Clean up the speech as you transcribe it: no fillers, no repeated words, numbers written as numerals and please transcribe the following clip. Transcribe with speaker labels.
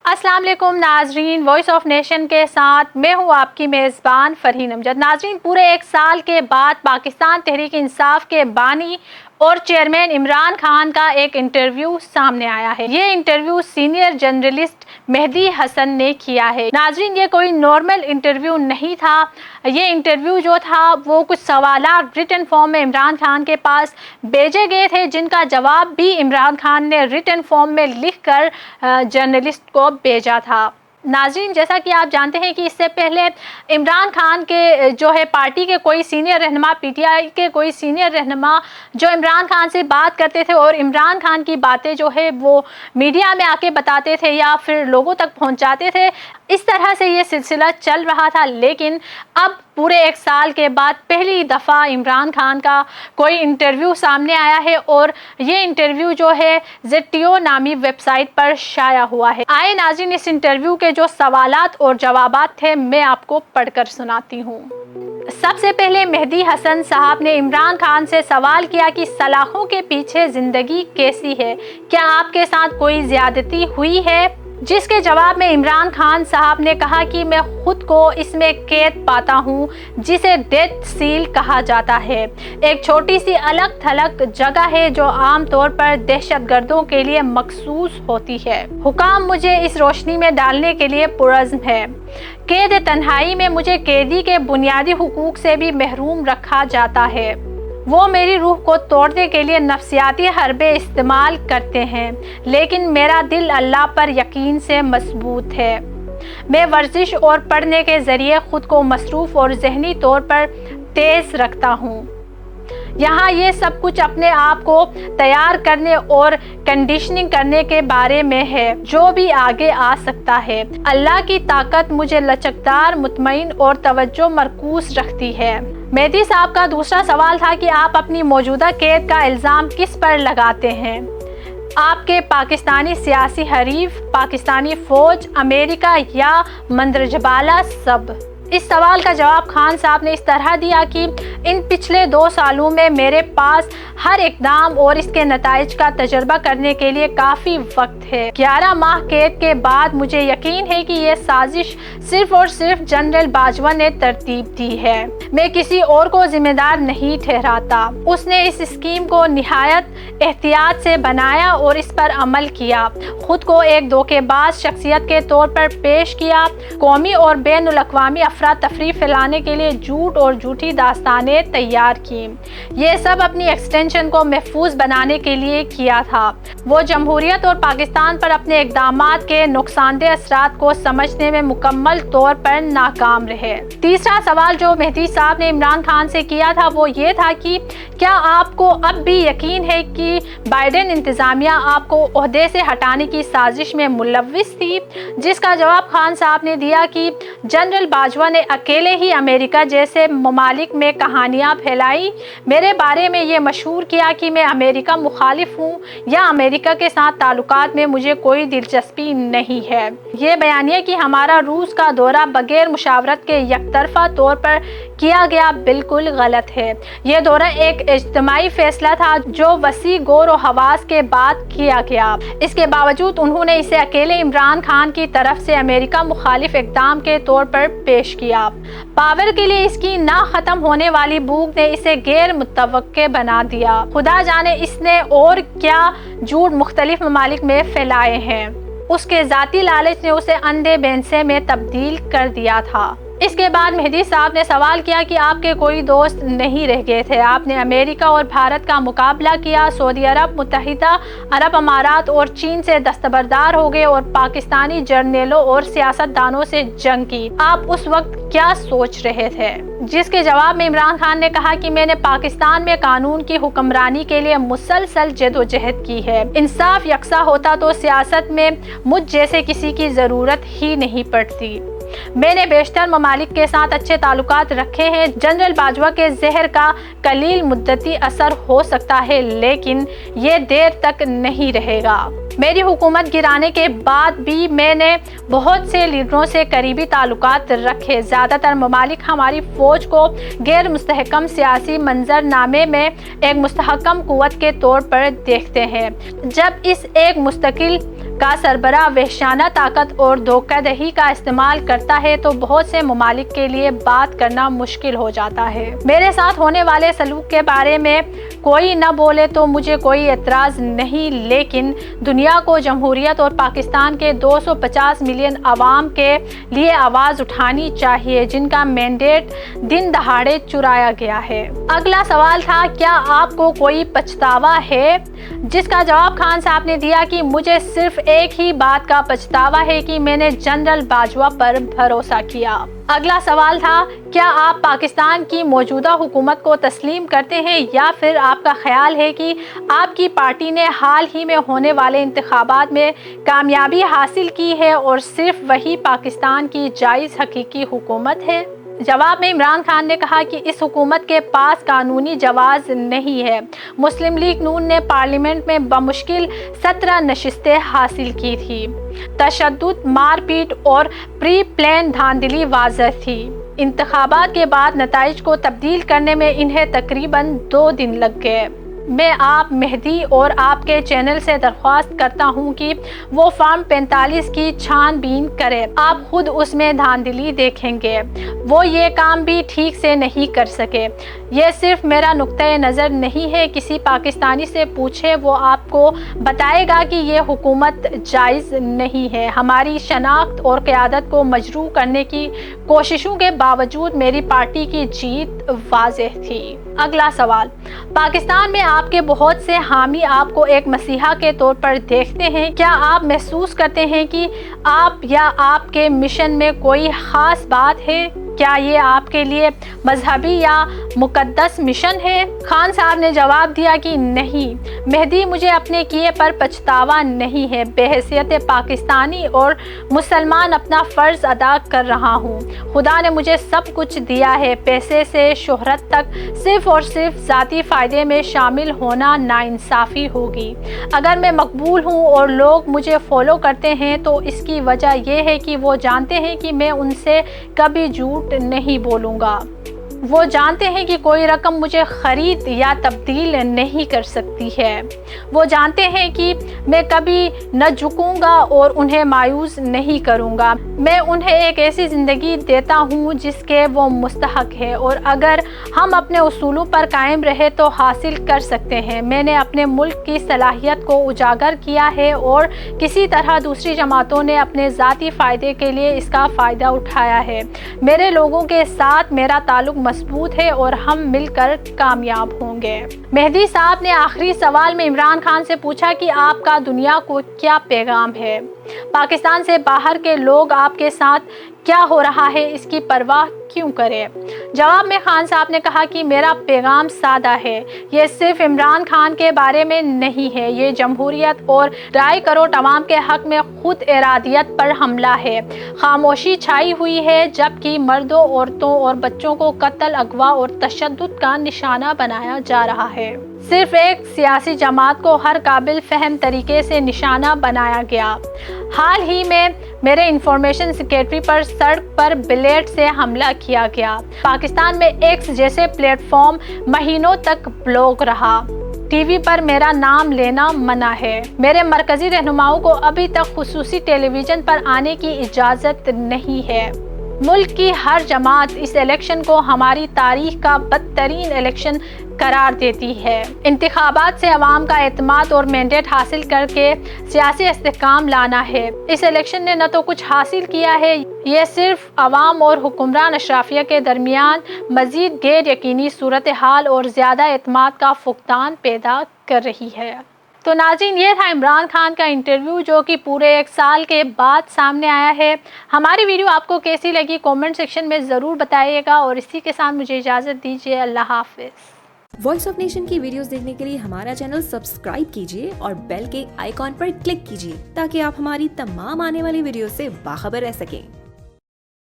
Speaker 1: अस्सलाम वालेकुम नाजरीन, वॉइस ऑफ नेशन के साथ मैं हूँ आपकी मेज़बान फ़रहीन अमजद। नाजरीन, पूरे एक साल के बाद पाकिस्तान तहरीक इंसाफ के बानी और चेयरमैन इमरान खान का एक इंटरव्यू सामने आया है। ये interview senior journalist Mehdi Hasan ने किया है। नाजरीन, ये कोई नॉर्मल इंटरव्यू नहीं था। ये इंटरव्यू जो था वो कुछ सवालात रिटन फॉर्म में इमरान खान के पास भेजे गए थे, जिनका जवाब भी इमरान खान ने रिटन फॉर्म में लिखकर जर्नलिस्ट को भेजा था। नाज़रीन, जैसा कि आप जानते हैं कि इससे पहले इमरान खान के जो है पार्टी के कोई सीनियर रहनुमा, पीटीआई के कोई सीनियर रहनुमा जो इमरान खान से बात करते थे और इमरान खान की बातें जो है वो मीडिया में आके बताते थे या फिर लोगों तक पहुंचाते थे। इस तरह से ये सिलसिला चल रहा था, लेकिन अब पूरे एक साल के बाद पहली दफ़ा इमरान खान का कोई इंटरव्यू सामने आया है और ये इंटरव्यू जो है ZTO नामी वेबसाइट पर शाया हुआ है। आए नाज़रीन, इस इंटरव्यू के जो सवालात और जवाबात थे मैं आपको पढ़कर सुनाती हूँ। सबसे पहले मेहदी हसन साहब ने इमरान खान से सवाल किया कि सलाखों के पीछे ज़िंदगी कैसी है, क्या आपके साथ कोई ज़्यादती हुई है? जिसके जवाब में इमरान खान साहब ने कहा कि मैं खुद को इसमें कैद पाता हूँ, जिसे डेथ सील कहा जाता है। एक छोटी सी अलग थलग जगह है जो आम तौर पर दहशतगर्दों के लिए मखसूस होती है। हुकाम मुझे इस रोशनी में डालने के लिए पुरज़्म है। कैद तन्हाई में मुझे कैदी के बुनियादी हुकूक से भी महरूम रखा जाता है। वो मेरी रूह को तोड़ने के लिए नफ्सियाती हरबे इस्तेमाल करते हैं, लेकिन मेरा दिल अल्लाह पर यकीन से मजबूत है। मैं वर्जिश और पढ़ने के ज़रिए ख़ुद को मसरूफ़ और ज़हनी तौर पर तेज़ रखता हूँ। यहाँ ये सब कुछ अपने आप को तैयार करने और कंडीशनिंग करने के बारे में है, जो भी आगे आ सकता है। अल्लाह की ताकत मुझे लचकदार, मुतमईन और तवज्जो मरकूज़ रखती है। मेहदी साहब का दूसरा सवाल था कि आप अपनी मौजूदा कैद का इल्ज़ाम किस पर लगाते हैं? आपके पाकिस्तानी सियासी हरीफ, पाकिस्तानी फ़ौज, अमेरिका या मंदरजबाला सब? इस सवाल का जवाब खान साहब ने इस तरह दिया कि इन पिछले 2 सालों में मेरे पास हर इक़दाम और इसके नताइज का तजर्बा करने के लिए काफ़ी वक्त है। 11 माह कैद के बाद मुझे यकीन है कि यह साजिश सिर्फ और सिर्फ जनरल बाजवा ने तरतीब दी है। मैं किसी और को जिम्मेदार नहीं ठहराता। उसने इस स्कीम को निहायत एहतियात से बनाया और इस पर अमल किया। खुद को एक धोखेबाज शख्सियत के तौर पर पेश किया। कौमी और बैनुल अक़वामी अफरा तफरी फैलाने के लिए झूठ और झूठी दास्तानें तैयार की। ये सब अपनी एक्सटेंशन को महफूज बनाने के लिए किया था। वो जमहूरियत और पाकिस्तान पर अपने इक़दामात के नुकसानदेह असरात को समझने में मुकम्मल तौर पर नाकाम रहे। तीसरा सवाल जो मेहदी साहब ने इमरान खान से किया था वो ये था कि क्या आपको अब भी यकीन है कि बाइडेन इंतज़ामिया आपको ओहदे से हटाने की साजिश में मुलव्विस थी? जिसका जवाब खान साहब ने दिया कि जनरल बाजवा ने अकेले ही अमेरिका जैसे ममालिक में कहानियाँ फैलाई। मेरे बारे में ये मशहूर किया कि मैं अमेरिका मुखालिफ हूँ या अमेरिका के साथ ताल्लुकात में मुझे कोई दिलचस्पी नहीं है। ये बयानिया कि हमारा रूस का दौरा बगैर मुशावरत के यकतरफा तौर पर किया गया बिल्कुल गलत है। ये दौरा एक इज्तिमाई फैसला था जो वसी गौर और हवास के बाद किया गया। इसके बावजूद उन्होंने इसे अकेले इमरान खान की तरफ से अमेरिका मुखालिफ इक़दाम के तौर पर पेश किया। पावर के लिए इसकी ना ख़त्म होने वाली भूख ने इसे गैर मुतवक्के बना दिया। खुदा जाने इसने और क्या झूठ मुख्तलिफ ममालिक में फैलाए हैं। उसके ज़ाती लालच ने उसे अंधे बेंसे में तब्दील कर दिया था। इसके बाद मेहदी साहब ने सवाल किया कि आपके कोई दोस्त नहीं रह गए थे। आपने अमेरिका और भारत का मुकाबला किया, सऊदी अरब, मुत्तहिदा अरब अमारात और चीन से दस्तबरदार हो गए और पाकिस्तानी जर्नलों और सियासतदानों से जंग की। आप उस वक्त क्या सोच रहे थे? जिसके जवाब में इमरान खान ने कहा कि मैंने पाकिस्तान में कानून की हुक्मरानी के लिए मुसलसल जदोजहद की है। इंसाफ यकसा होता तो सियासत में मुझ जैसे किसी की ज़रूरत ही नहीं पड़ती। मैंने बेशतर ममालिक के साथ अच्छे ताल्लुकात रखे हैं। जनरल बाजवा के जहर का कलील मुद्दती असर हो सकता है, लेकिन ये देर तक नहीं रहेगा। मेरी हुकूमत गिराने के बाद भी मैंने बहुत से लीडरों से करीबी ताल्लुकात रखे। ज़्यादातर ममालिक हमारी फ़ौज को गैर मुस्तहकम सियासी मंजरनामे में एक मुस्तहकम कुव्वत के तौर पर देखते हैं। जब इस एक मुस्तकिल کا سربراہ وحشیانہ طاقت اور دھوکہ دہی کا استعمال کرتا ہے تو بہت سے ممالک کے لیے بات کرنا مشکل ہو جاتا ہے۔ میرے ساتھ ہونے والے سلوک کے بارے میں کوئی نہ بولے تو مجھے کوئی اعتراض نہیں، لیکن دنیا کو جمہوریت اور پاکستان کے 250 ملین عوام کے لیے آواز اٹھانی چاہیے جن کا مینڈیٹ دن دہاڑے چرایا گیا ہے۔ اگلا سوال تھا، کیا آپ کو کوئی پچھتاوا ہے؟ جس کا جواب خان صاحب نے دیا کہ مجھے صرف ایک ہی بات کا پچھتاوا ہے کہ میں نے جنرل باجوہ پر بھروسہ کیا۔ اگلا سوال تھا، کیا آپ پاکستان کی موجودہ حکومت کو تسلیم کرتے ہیں یا پھر آپ کا خیال ہے کہ آپ کی پارٹی نے حال ہی میں ہونے والے انتخابات میں کامیابی حاصل کی ہے اور صرف وہی پاکستان کی جائز حقیقی حکومت ہے؟ جواب میں عمران خان نے کہا کہ اس حکومت کے پاس قانونی جواز نہیں ہے۔ مسلم لیگ نون نے پارلیمنٹ میں بمشکل 17 نشستیں حاصل کی تھی۔ تشدد، مار پیٹ اور پری پلان دھاندلی واضح تھی۔ انتخابات کے بعد نتائج کو تبدیل کرنے میں انہیں تقریباً 2 دن لگ گئے۔ میں آپ مہدی اور آپ کے چینل سے درخواست کرتا ہوں کہ وہ فارم 45 کی چھان بین کرے۔ آپ خود اس میں دھاندلی دیکھیں گے۔ وہ یہ کام بھی ٹھیک سے نہیں کر سکے۔ یہ صرف میرا نقطۂ نظر نہیں ہے، کسی پاکستانی سے پوچھے، وہ آپ کو بتائے گا کہ یہ حکومت جائز نہیں ہے۔ ہماری شناخت اور قیادت کو مجروح کرنے کی کوششوں کے باوجود میری پارٹی کی جیت واضح تھی۔ اگلا سوال، پاکستان میں آپ کے بہت سے حامی آپ کو ایک مسیحا کے طور پر دیکھتے ہیں۔ کیا آپ محسوس کرتے ہیں کہ آپ یا آپ کے مشن میں کوئی خاص بات ہے؟ کیا یہ آپ کے لیے مذہبی یا مقدس مشن ہے؟ خان صاحب نے جواب دیا کہ نہیں، مہدی، مجھے اپنے کیے پر پچھتاوا نہیں ہے۔ بحیثیت پاکستانی اور مسلمان اپنا فرض ادا کر رہا ہوں۔ خدا نے مجھے سب کچھ دیا ہے، پیسے سے شہرت تک۔ صرف اور صرف ذاتی فائدے میں شامل ہونا ناانصافی ہوگی۔ اگر میں مقبول ہوں اور لوگ مجھے فالو کرتے ہیں تو اس کی وجہ یہ ہے کہ وہ جانتے ہیں کہ میں ان سے کبھی جھوٹ نہیں بولوں گا۔ وہ جانتے ہیں کہ کوئی رقم مجھے خرید یا تبدیل نہیں کر سکتی ہے۔ وہ جانتے ہیں کہ میں کبھی نہ جھکوں گا اور انہیں مایوس نہیں کروں گا۔ میں انہیں ایک ایسی زندگی دیتا ہوں جس کے وہ مستحق ہے، اور اگر ہم اپنے اصولوں پر قائم رہے تو حاصل کر سکتے ہیں۔ میں نے اپنے ملک کی صلاحیت کو اجاگر کیا ہے اور کسی طرح دوسری جماعتوں نے اپنے ذاتی فائدے کے لیے اس کا فائدہ اٹھایا ہے۔ میرے لوگوں کے ساتھ میرا تعلق مضبوط ہے اور ہم مل کر کامیاب ہوں گے۔ مہدی صاحب نے آخری سوال میں عمران خان سے پوچھا کہ آپ کا دنیا کو کیا پیغام ہے؟ پاکستان سے باہر کے لوگ آپ کے ساتھ کیا ہو رہا ہے اس کی پرواہ کیوں کریں؟ جواب میں خان صاحب نے کہا کہ میرا پیغام سادہ ہے، یہ صرف عمران خان کے بارے میں نہیں ہے، یہ جمہوریت اور 2.5 کروڑ عوام کے حق میں خود ارادیت پر حملہ ہے۔ خاموشی چھائی ہوئی ہے جبکہ مردوں، عورتوں اور بچوں کو قتل، اغوا اور تشدد کا نشانہ بنایا جا رہا ہے۔ صرف ایک سیاسی جماعت کو ہر قابل فہم طریقے سے نشانہ بنایا گیا۔ حال ہی میں میرے انفارمیشن سیکریٹری پر سڑک پر بلیڈ سے حملہ کیا گیا۔ پاکستان میں ایکس جیسے پلیٹ فارم مہینوں تک بلاک رہا۔ ٹی وی پر میرا نام لینا منع ہے۔ میرے مرکزی رہنماؤں کو ابھی تک خصوصی ٹیلی ویژن پر آنے کی اجازت نہیں ہے۔ ملک کی ہر جماعت اس الیکشن کو ہماری تاریخ کا بدترین الیکشن قرار دیتی ہے۔ انتخابات سے عوام کا اعتماد اور مینڈیٹ حاصل کر کے سیاسی استحکام لانا ہے۔ اس الیکشن نے نہ تو کچھ حاصل کیا ہے، یہ صرف عوام اور حکمران اشرافیہ کے درمیان مزید غیر یقینی صورتحال اور زیادہ اعتماد کا فقدان پیدا کر رہی ہے۔ تو ناظرین، یہ تھا عمران خان کا انٹرویو جو کہ پورے 1 سال کے بعد سامنے آیا ہے۔ ہماری ویڈیو آپ کو کیسی لگی کامنٹ سیکشن میں ضرور بتائیے گا، اور اسی کے ساتھ مجھے اجازت دیجیے۔ اللہ حافظ۔
Speaker 2: وائس آف نیشن کی ویڈیوز دیکھنے کے لیے ہمارا چینل سبسکرائب کیجیے اور بیل کے آئیکن پر کلک کیجیے تاکہ آپ ہماری تمام آنے والی ویڈیوز سے باخبر رہ سکیں۔